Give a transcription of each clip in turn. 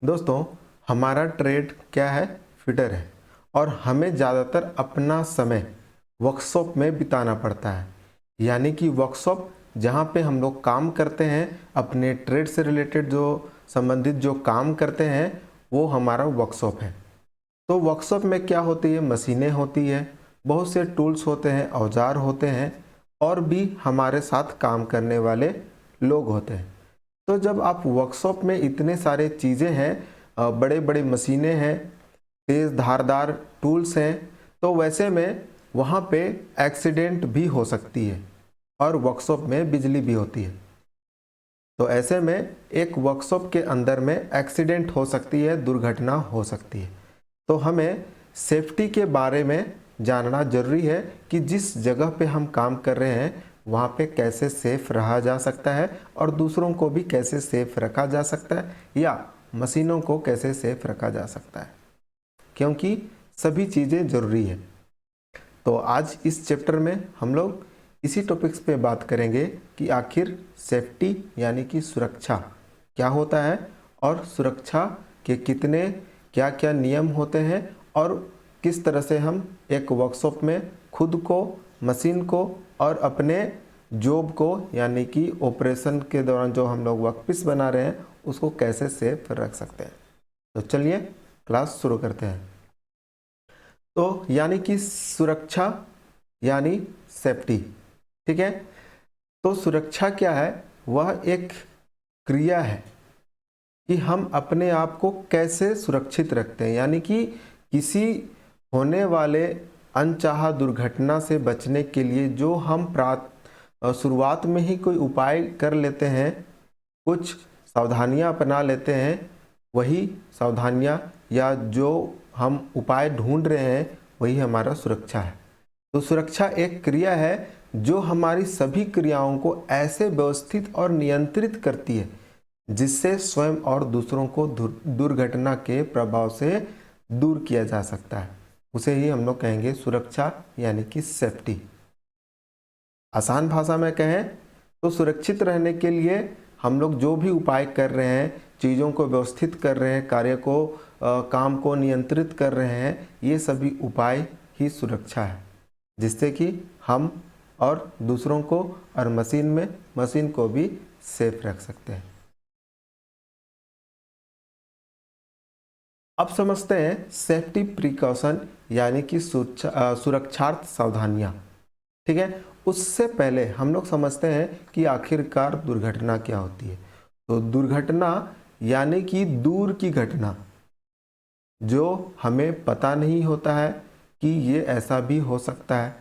दोस्तों, हमारा ट्रेड क्या है? फिटर है। और हमें ज़्यादातर अपना समय वर्कशॉप में बिताना पड़ता है। यानी कि वर्कशॉप जहाँ पे हम लोग काम करते हैं, अपने ट्रेड से रिलेटेड जो संबंधित जो काम करते हैं, वो हमारा वर्कशॉप है। तो वर्कशॉप में क्या होती है? मशीनें होती है, बहुत से टूल्स होते हैं, औजार होते हैं, और भी हमारे साथ काम करने वाले लोग होते हैं। तो जब आप वर्कशॉप में इतने सारे चीज़ें हैं, बड़े बड़े मशीनें हैं, तेज़ धारदार टूल्स हैं, तो वैसे में वहाँ पे एक्सीडेंट भी हो सकती है और वर्कशॉप में बिजली भी होती है। तो ऐसे में एक वर्कशॉप के अंदर में एक्सीडेंट हो सकती है, दुर्घटना हो सकती है। तो हमें सेफ्टी के बारे में जानना ज़रूरी है कि जिस जगह पे हम काम कर रहे हैं वहाँ पे कैसे सेफ रहा जा सकता है और दूसरों को भी कैसे सेफ रखा जा सकता है, या मशीनों को कैसे सेफ रखा जा सकता है, क्योंकि सभी चीज़ें ज़रूरी है। तो आज इस चैप्टर में हम लोग इसी टॉपिक्स पे बात करेंगे कि आखिर सेफ्टी यानी कि सुरक्षा क्या होता है और सुरक्षा के कितने क्या क्या नियम होते हैं और किस तरह से हम एक वर्कशॉप में खुद को, मशीन को और अपने जॉब को यानी कि ऑपरेशन के दौरान जो हम लोग वर्कपीस बना रहे हैं उसको कैसे सेफ रख सकते हैं। तो चलिए क्लास शुरू करते हैं। तो यानी कि सुरक्षा यानी सेफ्टी, ठीक है। तो सुरक्षा क्या है? वह एक क्रिया है कि हम अपने आप को कैसे सुरक्षित रखते हैं, यानी कि किसी होने वाले अनचाहा दुर्घटना से बचने के लिए जो हम शुरुआत में ही कोई उपाय कर लेते हैं, कुछ सावधानियां अपना लेते हैं, वही सावधानियां या जो हम उपाय ढूंढ रहे हैं वही हमारा सुरक्षा है। तो सुरक्षा एक क्रिया है जो हमारी सभी क्रियाओं को ऐसे व्यवस्थित और नियंत्रित करती है जिससे स्वयं और दूसरों को दुर्घटना के प्रभाव से दूर किया जा सकता है। उसे ही हम लोग कहेंगे सुरक्षा यानी कि सेफ्टी। आसान भाषा में कहें तो सुरक्षित रहने के लिए हम लोग जो भी उपाय कर रहे हैं, चीज़ों को व्यवस्थित कर रहे हैं, कार्य को काम को नियंत्रित कर रहे हैं, ये सभी उपाय ही सुरक्षा है, जिससे कि हम और दूसरों को और मशीन को भी सेफ रख सकते हैं। अब समझते हैं सेफ्टी प्रिकॉशन यानी कि सुरक्षार्थ सावधानियां, ठीक है। उससे पहले हम लोग समझते हैं कि आखिरकार दुर्घटना क्या होती है। तो दुर्घटना यानी कि दूर की घटना जो हमें पता नहीं होता है कि ये ऐसा भी हो सकता है,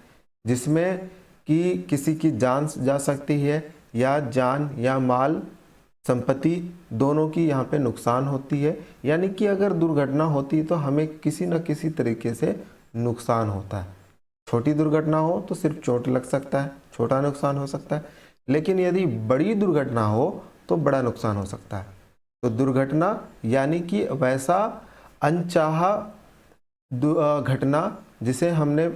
जिसमें कि किसी की जान जा सकती है या जान या माल संपत्ति दोनों की यहाँ पे नुकसान होती है। यानी कि अगर दुर्घटना होती है तो हमें किसी न किसी तरीके से नुकसान होता है। छोटी दुर्घटना हो तो सिर्फ चोट लग सकता है, छोटा नुकसान हो सकता है, लेकिन यदि बड़ी दुर्घटना हो तो बड़ा नुकसान हो सकता है। तो दुर्घटना यानी कि वैसा अनचाहा घटना जिसे हमने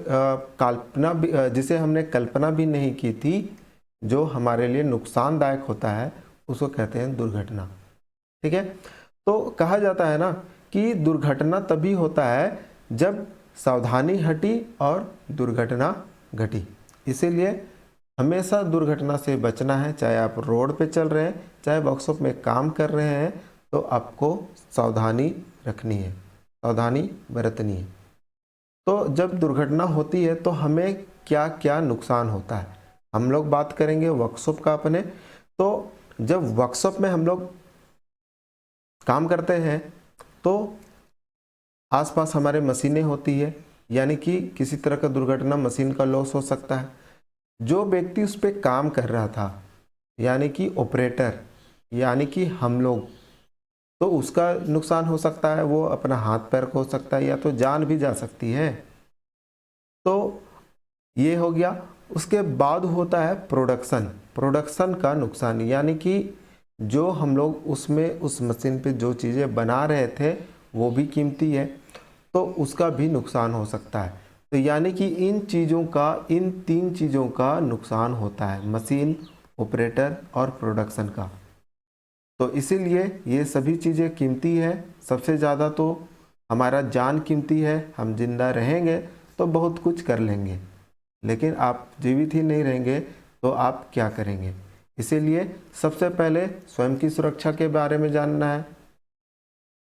कल्पना भी नहीं की थी, जो हमारे लिए नुकसानदायक होता है, उसको कहते हैं दुर्घटना, ठीक है। तो कहा जाता है ना कि दुर्घटना तभी होता है जब सावधानी हटी और दुर्घटना घटी। इसीलिए हमेशा दुर्घटना से बचना है, चाहे आप रोड पे चल रहे हैं, चाहे वर्कशॉप में काम कर रहे हैं, तो आपको सावधानी रखनी है, सावधानी बरतनी है। तो जब दुर्घटना होती है तो हमें क्या क्या नुकसान होता है, हम लोग बात करेंगे वर्कशॉप का अपने। तो जब वर्कशॉप में हम लोग काम करते हैं तो आसपास हमारे मशीनें होती है, यानी कि किसी तरह का दुर्घटना, मशीन का लॉस हो सकता है। जो व्यक्ति उस पर काम कर रहा था यानी कि ऑपरेटर यानी कि हम लोग, तो उसका नुकसान हो सकता है, वो अपना हाथ पैर खो सकता है या तो जान भी जा सकती है। तो ये हो गया। उसके बाद होता है प्रोडक्शन का नुकसान, यानी कि जो हम लोग उसमें उस मशीन पे जो चीज़ें बना रहे थे वो भी कीमती है, तो उसका भी नुकसान हो सकता है। तो यानी कि इन तीन चीज़ों का नुकसान होता है, मशीन, ऑपरेटर और प्रोडक्शन का। तो इसीलिए ये सभी चीज़ें कीमती है। सबसे ज़्यादा तो हमारा जान कीमती है। हम जिंदा रहेंगे तो बहुत कुछ कर लेंगे, लेकिन आप जीवित ही नहीं रहेंगे तो आप क्या करेंगे। इसीलिए सबसे पहले स्वयं की सुरक्षा के बारे में जानना है,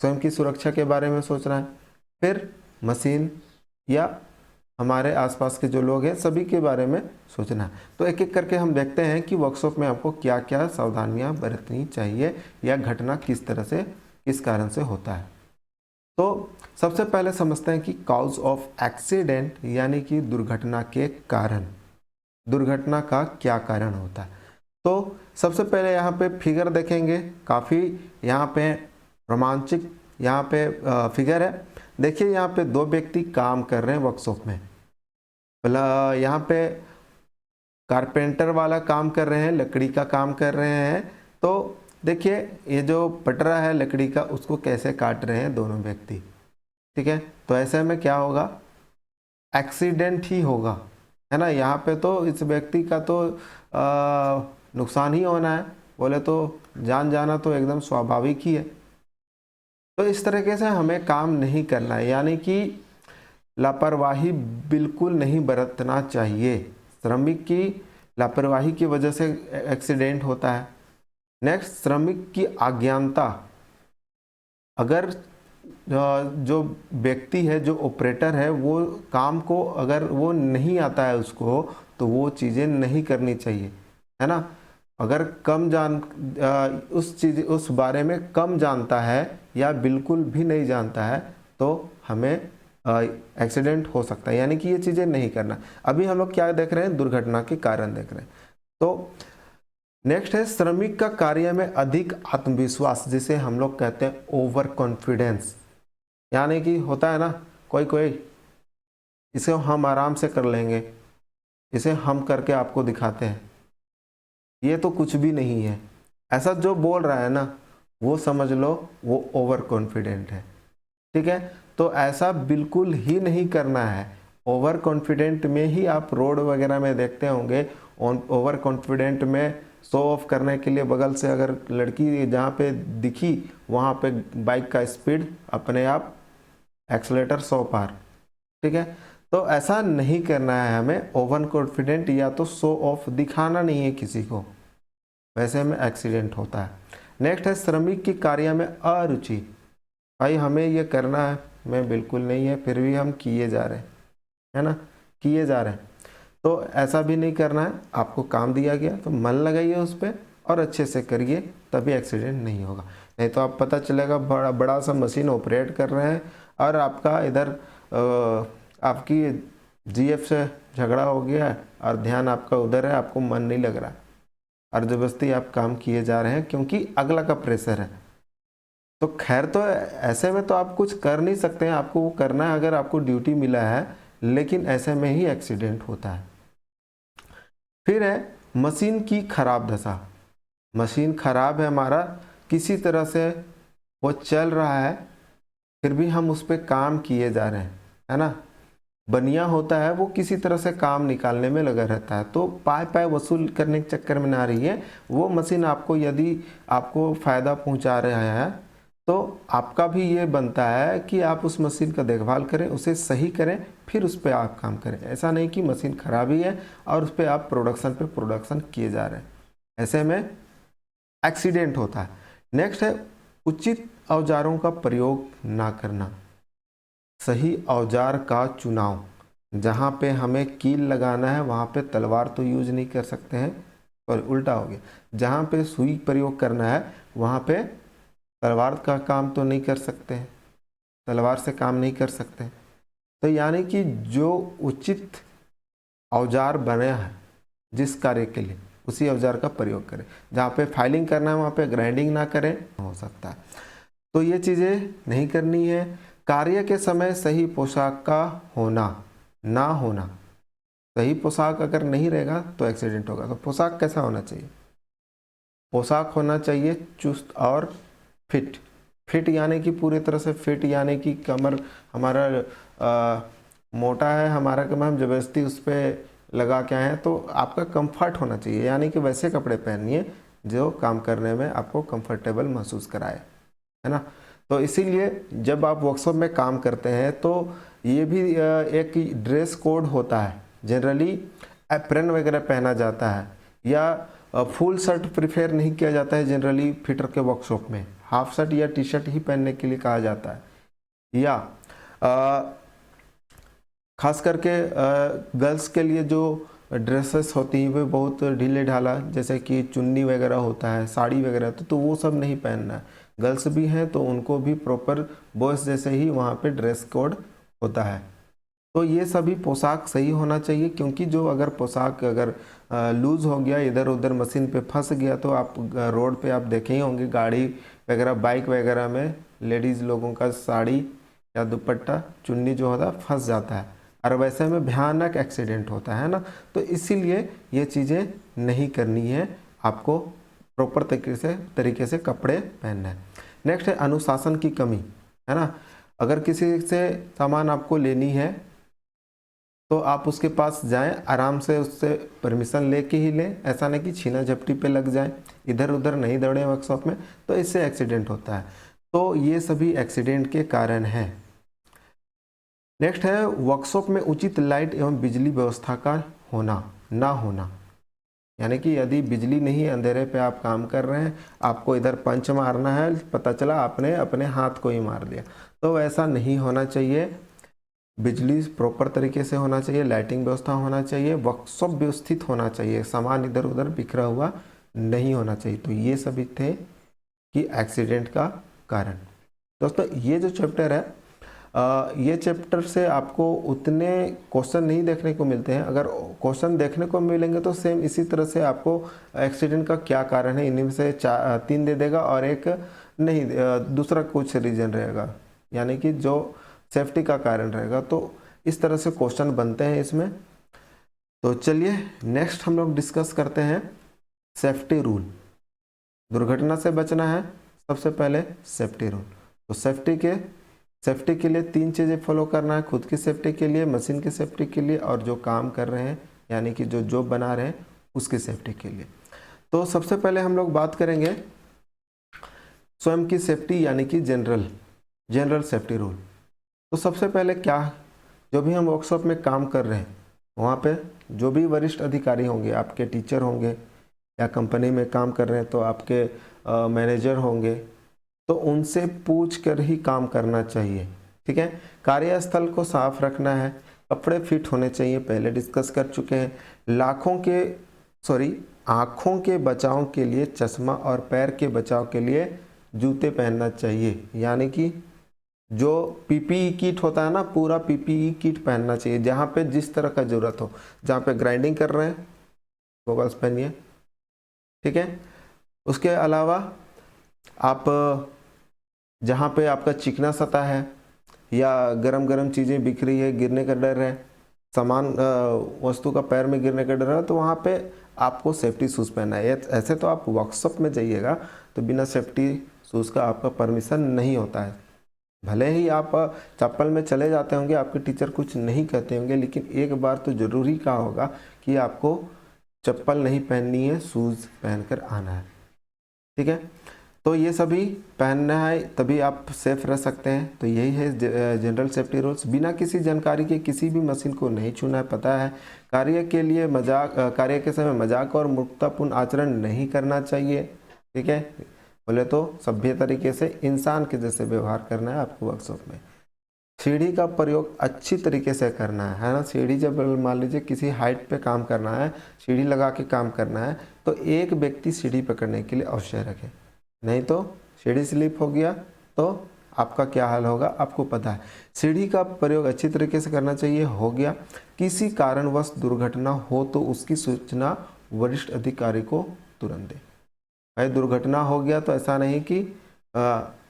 स्वयं की सुरक्षा के बारे में सोचना है, फिर मशीन या हमारे आसपास के जो लोग हैं सभी के बारे में सोचना है। तो एक एक करके हम देखते हैं कि वर्कशॉप में आपको क्या क्या सावधानियां बरतनी चाहिए या घटना किस तरह से किस कारण से होता है। तो सबसे पहले समझते हैं कि कॉज ऑफ एक्सीडेंट यानी कि दुर्घटना के कारण, दुर्घटना का क्या कारण होता है। तो सबसे पहले यहाँ पे फिगर देखेंगे, काफ़ी यहाँ पे रोमांचक यहाँ पे फिगर है। देखिए यहाँ पे दो व्यक्ति काम कर रहे हैं वर्कशॉप में। यहाँ पे कारपेंटर वाला काम कर रहे हैं, लकड़ी का काम कर रहे हैं। तो देखिए ये जो पटरा है लकड़ी का उसको कैसे काट रहे हैं दोनों व्यक्ति, ठीक है। तो ऐसे में क्या होगा, एक्सीडेंट ही होगा, है ना। यहाँ पे तो इस व्यक्ति का तो नुकसान ही होना है, बोले तो जान जाना तो एकदम स्वाभाविक ही है। तो इस तरीके से हमें काम नहीं करना है, यानी कि लापरवाही बिल्कुल नहीं बरतना चाहिए। श्रमिक की लापरवाही की वजह से एक्सीडेंट होता है। नेक्स्ट, श्रमिक की अज्ञानता। अगर जो व्यक्ति है, जो ऑपरेटर है, वो काम को अगर वो नहीं आता है उसको, तो वो चीज़ें नहीं करनी चाहिए, है ना। अगर कम उस बारे में कम जानता है या बिल्कुल भी नहीं जानता है तो हमें एक्सीडेंट हो सकता है, यानी कि ये चीज़ें नहीं करना। अभी हम लोग क्या देख रहे हैं, दुर्घटना के कारण देख रहे हैं। तो नेक्स्ट है श्रमिक का कार्य में अधिक आत्मविश्वास, जिसे हम लोग कहते हैं ओवर कॉन्फिडेंस। यानी कि होता है ना कोई इसे हम आराम से कर लेंगे, इसे हम करके आपको दिखाते हैं, ये तो कुछ भी नहीं है, ऐसा जो बोल रहा है ना वो समझ लो वो ओवर कॉन्फिडेंट है, ठीक है। तो ऐसा बिल्कुल ही नहीं करना है। ओवर कॉन्फिडेंट में ही आप रोड वगैरह में देखते होंगे, ओवर कॉन्फिडेंट में शो ऑफ करने के लिए बगल से अगर लड़की जहाँ पे दिखी वहाँ पे बाइक का स्पीड अपने आप एक्सीलेटर 100 पार, ठीक है। तो ऐसा नहीं करना है हमें। ओवर कॉन्फिडेंट या तो शो ऑफ दिखाना नहीं है किसी को, वैसे में एक्सीडेंट होता है। नेक्स्ट है श्रमिक की कार्य में अरुचि। भाई हमें ये करना है, मैं बिल्कुल नहीं है, फिर भी हम किए जा रहे हैं, है ना, किए जा रहे हैं। तो ऐसा भी नहीं करना है। आपको काम दिया गया तो मन लगाइए उस पर और अच्छे से करिए, तभी एक्सीडेंट नहीं होगा। नहीं तो आप पता चलेगा बड़ा बड़ा सा मशीन ऑपरेट कर रहे हैं और आपका इधर आपकी जीएफ से झगड़ा हो गया है और ध्यान आपका उधर है, आपको मन नहीं लग रहा है और ज़बरदस्ती आप काम किए जा रहे हैं क्योंकि अगला का प्रेशर है। तो खैर, तो ऐसे में तो आप कुछ कर नहीं सकते हैं, आपको वो करना है अगर आपको ड्यूटी मिला है, लेकिन ऐसे में ही एक्सीडेंट होता है। फिर है मशीन की खराब दशा। मशीन खराब है हमारा, किसी तरह से वो चल रहा है फिर भी हम उस पर काम किए जा रहे हैं, है ना। बनिया होता है वो किसी तरह से काम निकालने में लगा रहता है, तो पाए वसूल करने के चक्कर में ना रही है। वो मशीन आपको यदि आपको फ़ायदा पहुंचा रहा है तो आपका भी ये बनता है कि आप उस मशीन का देखभाल करें, उसे सही करें, फिर उस पर आप काम करें। ऐसा नहीं कि मशीन खराब ही है और उस पर आप प्रोडक्शन किए जा रहे हैं, ऐसे में एक्सीडेंट होता है। नेक्स्ट है उचित औजारों का प्रयोग ना करना। सही औजार का चुनाव, जहाँ पे हमें कील लगाना है वहाँ पे तलवार तो यूज नहीं कर सकते हैं, और उल्टा हो गया, जहाँ पे सुई प्रयोग करना है वहाँ पे तलवार का काम तो नहीं कर सकते हैं, तलवार से काम नहीं कर सकते। तो यानी कि जो उचित औजार बना है जिस कार्य के लिए, उसी औजार का प्रयोग करें। जहाँ पे फाइलिंग करना है वहाँ पे ग्राइंडिंग ना करें, हो सकता है। तो ये चीज़ें नहीं करनी है। कार्य के समय सही पोशाक का होना ना होना, सही पोशाक अगर नहीं रहेगा तो एक्सीडेंट होगा। तो पोशाक कैसा होना चाहिए, पोशाक होना चाहिए चुस्त और फिट यानी कि पूरी तरह से फिट, यानी कि कमर हमारा मोटा है, हमारा कमर हम ज़बरदस्ती उस पर लगा के आए हैं, तो आपका कंफर्ट होना चाहिए, यानी कि वैसे कपड़े पहनिए जो काम करने में आपको कंफर्टेबल महसूस कराए, है ना। तो इसीलिए जब आप वर्कशॉप में काम करते हैं तो ये भी एक ड्रेस कोड होता है। जनरली एप्रन वगैरह पहना जाता है या फुल शर्ट प्रिफेयर नहीं किया जाता है जनरली फिटर के वर्कशॉप में, हाफ शर्ट या टी शर्ट ही पहनने के लिए कहा जाता है। या खास करके गर्ल्स के लिए जो ड्रेसेस होती हैं वे बहुत ढीले ढाला, जैसे कि चुन्नी वगैरह होता है, साड़ी वगैरह, तो वो सब नहीं पहनना है। गर्ल्स भी हैं तो उनको भी प्रॉपर बॉयज़ जैसे ही वहाँ पे ड्रेस कोड होता है। तो ये सभी पोशाक सही होना चाहिए, क्योंकि जो अगर पोशाक अगर लूज़ हो गया, इधर उधर मशीन पे फंस गया, तो आप रोड पे आप देखे ही होंगे गाड़ी वगैरह बाइक वगैरह में लेडीज़ लोगों का साड़ी या दुपट्टा चुन्नी जो होता है फंस जाता है, और वैसे में भयानक एक्सीडेंट होता है ना। तो इसीलिए ये चीज़ें नहीं करनी है, आपको प्रॉपर तरीके से कपड़े पहनना है। नेक्स्ट है अनुशासन की कमी, है ना। अगर किसी से सामान आपको लेनी है तो आप उसके पास जाएं, आराम से उससे परमिशन लेके ही लें, ऐसा नहीं कि छीना झपटी पे लग जाएं, इधर उधर नहीं दौड़ें वर्कशॉप में, तो इससे एक्सीडेंट होता है। तो ये सभी एक्सीडेंट के कारण हैं। नेक्स्ट है वर्कशॉप में उचित लाइट एवं बिजली व्यवस्था का होना ना होना, यानी कि यदि बिजली नहीं है, अंधेरे पे आप काम कर रहे हैं, आपको इधर पंच मारना है, पता चला आपने अपने हाथ को ही मार दिया, तो ऐसा नहीं होना चाहिए। बिजली प्रॉपर तरीके से होना चाहिए, लाइटिंग व्यवस्था होना चाहिए, वर्कशॉप व्यवस्थित होना चाहिए, सामान इधर उधर बिखरा हुआ नहीं होना चाहिए। तो ये सभी थे कि एक्सीडेंट का कारण। दोस्तों ये जो चैप्टर है, ये चैप्टर से आपको उतने क्वेश्चन नहीं देखने को मिलते हैं। अगर क्वेश्चन देखने को मिलेंगे तो सेम इसी तरह से आपको एक्सीडेंट का क्या कारण है इनमें से 3 दे देगा, और एक नहीं दूसरा कुछ रीजन रहेगा, यानी कि जो सेफ्टी का कारण रहेगा। तो इस तरह से क्वेश्चन बनते हैं इसमें। तो चलिए नेक्स्ट हम लोग डिस्कस करते हैं सेफ्टी रूल। दुर्घटना से बचना है, सबसे पहले सेफ्टी रूल। तो सेफ्टी के लिए 3 चीज़ें फॉलो करना है, खुद की सेफ्टी के लिए, मशीन की सेफ्टी के लिए, और जो काम कर रहे हैं यानी कि जो जॉब बना रहे हैं उसकी सेफ्टी के लिए। तो सबसे पहले हम लोग बात करेंगे स्वयं की सेफ्टी यानी कि जनरल सेफ्टी रूल। तो सबसे पहले क्या, जो भी हम वर्कशॉप में काम कर रहे हैं वहाँ पे जो भी वरिष्ठ अधिकारी होंगे, आपके टीचर होंगे, या कंपनी में काम कर रहे हैं तो आपके मैनेजर होंगे, तो उनसे पूछ कर ही काम करना चाहिए, ठीक है। कार्यस्थल को साफ रखना है, कपड़े फिट होने चाहिए, पहले डिस्कस कर चुके हैं। आँखों के बचाव के लिए चश्मा और पैर के बचाव के लिए जूते पहनना चाहिए, यानी कि जो पीपीई किट होता है ना, पूरा पीपीई किट पहनना चाहिए, जहाँ पे जिस तरह का ज़रूरत हो। जहाँ पे ग्राइंडिंग कर रहे हैं गॉगल्स पहनिए, ठीक है। उसके अलावा आप जहाँ पे आपका चिकना सतह है या गरम गरम चीज़ें बिख रही है, गिरने का डर है, सामान वस्तु का पैर में गिरने का डर है, तो वहाँ पे आपको सेफ्टी शूज़ पहनना है। ऐसे तो आप वर्कशॉप में जाइएगा तो बिना सेफ्टी शूज़ का आपका परमिशन नहीं होता है। भले ही आप चप्पल में चले जाते होंगे, आपके टीचर कुछ नहीं कहते होंगे, लेकिन एक बार तो ज़रूरी कहा होगा कि आपको चप्पल नहीं पहननी है, शूज़ पहनकर आना है, ठीक है। तो ये सभी पहनना है, तभी आप सेफ रह सकते हैं। तो यही है जनरल सेफ्टी रूल्स। बिना किसी जानकारी के किसी भी मशीन को नहीं छूना है, पता है। कार्य के समय मजाक और मूर्खतापूर्ण आचरण नहीं करना चाहिए, ठीक है। बोले तो सभ्य तरीके से इंसान के जैसे व्यवहार करना है आपको वर्कशॉप में। सीढ़ी का प्रयोग अच्छी तरीके से करना है ना। सीढ़ी जब मान लीजिए किसी हाइट पे काम करना है, सीढ़ी लगा के काम करना है, तो एक व्यक्ति सीढ़ी पकड़ने के लिए अवश्य रखे, नहीं तो सीढ़ी स्लिप हो गया तो आपका क्या हाल होगा आपको पता है। सीढ़ी का प्रयोग अच्छी तरीके से करना चाहिए। हो गया, किसी कारणवश दुर्घटना हो तो उसकी सूचना वरिष्ठ अधिकारी को तुरंत दें। भाई दुर्घटना हो गया तो ऐसा नहीं कि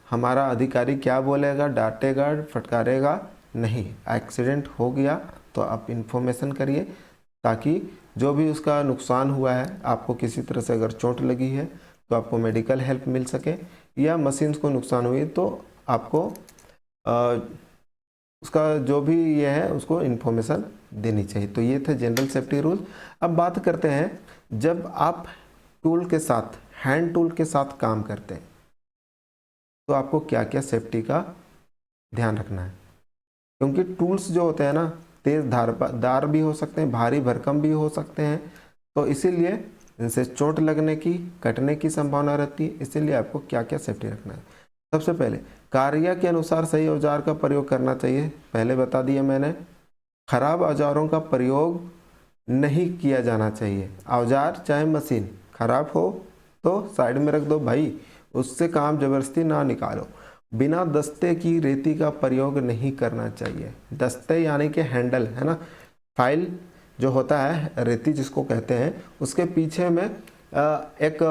हमारा अधिकारी क्या बोलेगा, डांटेगा, फटकारेगा, नहीं। एक्सीडेंट हो गया तो आप इन्फॉर्मेशन करिए, ताकि जो भी उसका नुकसान हुआ है, आपको किसी तरह से अगर चोट लगी है तो आपको मेडिकल हेल्प मिल सके, या मशीन्स को नुकसान हुई तो आपको उसका जो भी ये है उसको इन्फॉर्मेशन देनी चाहिए। तो ये थे जनरल सेफ्टी रूल। अब बात करते हैं, जब आप टूल के साथ हैंड टूल के साथ काम करते हैं तो आपको क्या क्या सेफ्टी का ध्यान रखना है, क्योंकि टूल्स जो होते हैं ना तेज धार भी हो सकते हैं, भारी भरकम भी हो सकते हैं, तो इसीलिए इनसे चोट लगने की, कटने की संभावना रहती है। इसीलिए आपको क्या क्या सेफ्टी रखना है। सबसे पहले कार्य के अनुसार सही औजार का प्रयोग करना चाहिए, पहले बता दिया मैंने। खराब औजारों का प्रयोग नहीं किया जाना चाहिए। औजार चाहे मशीन खराब हो तो साइड में रख दो भाई, उससे काम जबरदस्ती ना निकालो। बिना दस्ते की रेती का प्रयोग नहीं करना चाहिए। दस्ते यानी कि हैंडल है ना, फाइल जो होता है रेती जिसको कहते हैं, उसके पीछे में एक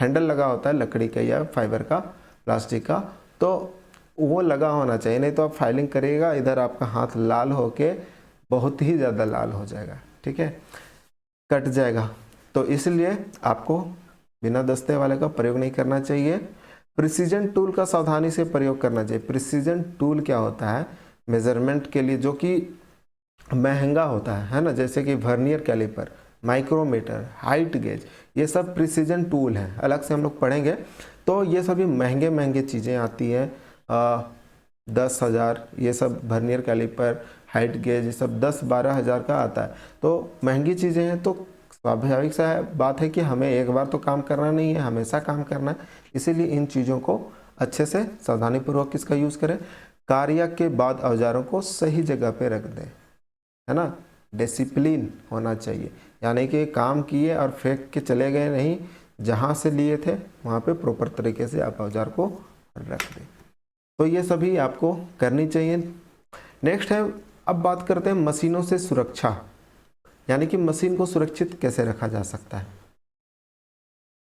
हैंडल लगा होता है लकड़ी का या फाइबर का, प्लास्टिक का, तो वो लगा होना चाहिए, नहीं तो आप फाइलिंग करिएगा इधर आपका हाथ लाल होके बहुत ही ज़्यादा लाल हो जाएगा, ठीक है, कट जाएगा। तो इसलिए आपको बिना दस्ते वाले का प्रयोग नहीं करना चाहिए। प्रिसीजन टूल का सावधानी से प्रयोग करना चाहिए। प्रिसीजन टूल क्या होता है, मेजरमेंट के लिए जो कि महंगा होता है ना, जैसे कि vernier calliper, micrometer, height gauge, ये सब प्रिसीजन टूल हैं, अलग से हम लोग पढ़ेंगे। तो ये सभी महंगे महंगे चीज़ें आती हैं, 10,000, ये सब वर्नियर कैलिपर, हाइट गेज, ये सब 10-12 हज़ार का आता है। तो महंगी चीज़ें हैं, तो स्वाभाविक सा बात है कि हमें एक बार तो काम करना नहीं है, हमेशा काम करना है। इसीलिए इन चीज़ों को अच्छे से सावधानीपूर्वक इसका यूज़ करें। कार्य के बाद औजारों को सही जगह पे रख दें, है ना, डिसिप्लिन होना चाहिए, यानी कि काम किए और फेंक के चले गए नहीं, जहाँ से लिए थे वहाँ पे प्रॉपर तरीके से आप औजार को रख दें। तो ये सभी आपको करनी चाहिए। नेक्स्ट है, अब बात करते हैं मशीनों से सुरक्षा, यानी कि मशीन को सुरक्षित कैसे रखा जा सकता है।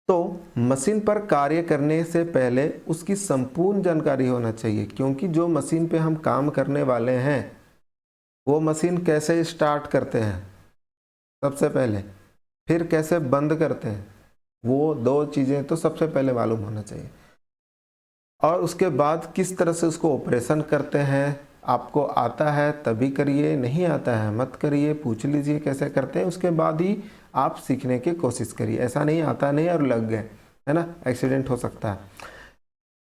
तो मशीन पर कार्य करने से पहले उसकी संपूर्ण जानकारी होना चाहिए, क्योंकि जो मशीन पे हम काम करने वाले हैं वो मशीन कैसे स्टार्ट करते हैं सबसे पहले, फिर कैसे बंद करते हैं, वो दो चीज़ें तो सबसे पहले मालूम होना चाहिए। और उसके बाद किस तरह से उसको ऑपरेशन करते हैं, आपको आता है तभी करिए, नहीं आता है मत करिए, पूछ लीजिए कैसे करते हैं, उसके बाद ही आप सीखने की कोशिश करिए। ऐसा नहीं आता नहीं और लग गए, है ना, एक्सीडेंट हो सकता है।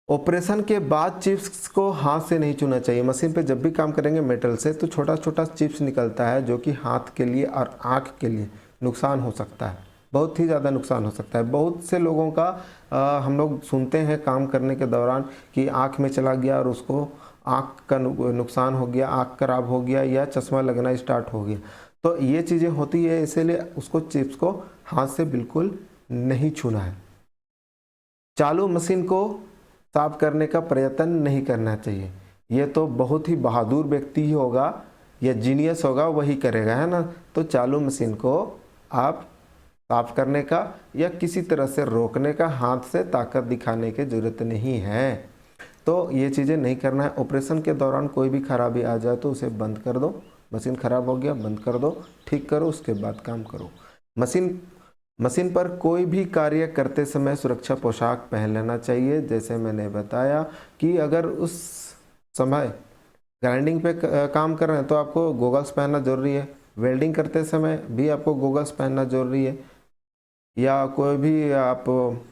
ऑपरेशन के बाद चिप्स को हाथ से नहीं छूना चाहिए। मशीन पे जब भी काम करेंगे मेटल से, तो छोटा छोटा चिप्स निकलता है जो कि हाथ के लिए और आँख के लिए नुकसान हो सकता है, बहुत ही ज़्यादा नुकसान हो सकता है। बहुत से लोगों का हम लोग सुनते हैं काम करने के दौरान कि आँख में चला गया और उसको आँख का नुकसान हो गया, आँख खराब हो गया या चश्मा लगना स्टार्ट हो गया। तो ये चीज़ें होती है, इसीलिए उसको चिप्स को हाथ से बिल्कुल नहीं छूना है। चालू मशीन को साफ करने का प्रयत्न नहीं करना चाहिए। ये तो बहुत ही बहादुर व्यक्ति ही होगा या जीनियस होगा वही करेगा, है ना। तो चालू मशीन को आप साफ करने का या किसी तरह से रोकने का हाथ से ताकत दिखाने की ज़रूरत नहीं है। तो ये चीज़ें नहीं करना है। ऑपरेशन के दौरान कोई भी खराबी आ जाए तो उसे बंद कर दो। मशीन ख़राब हो गया, बंद कर दो, ठीक करो, उसके बाद काम करो। मशीन पर कोई भी कार्य करते समय सुरक्षा पोशाक पहन लेना चाहिए। जैसे मैंने बताया कि अगर उस समय ग्राइंडिंग पे काम कर रहे हैं तो आपको गोगल्स पहनना ज़रूरी है। वेल्डिंग करते समय भी आपको गोगल्स पहनना ज़रूरी है। या कोई भी आप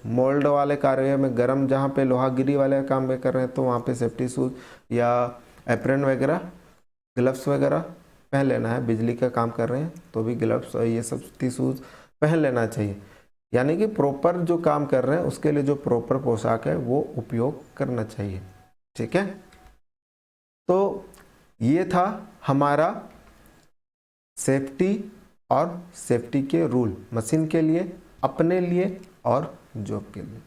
मोल्ड वाले कार्य में, गर्म जहाँ पे लोहागिरी वाले काम में कर रहे हैं, तो वहाँ पे सेफ्टी शूज़ या एप्रन वगैरह, ग्लव्स वगैरह पहन लेना है। बिजली का काम कर रहे हैं तो भी ग्लव्स और ये सब सेफ्टी शूज़ पहन लेना चाहिए। यानी कि प्रॉपर जो काम कर रहे हैं उसके लिए जो प्रॉपर पोशाक है वो उपयोग करना चाहिए, ठीक है। तो ये था हमारा सेफ्टी और सेफ्टी के रूल, मशीन के लिए, अपने लिए और जॉब के लिए।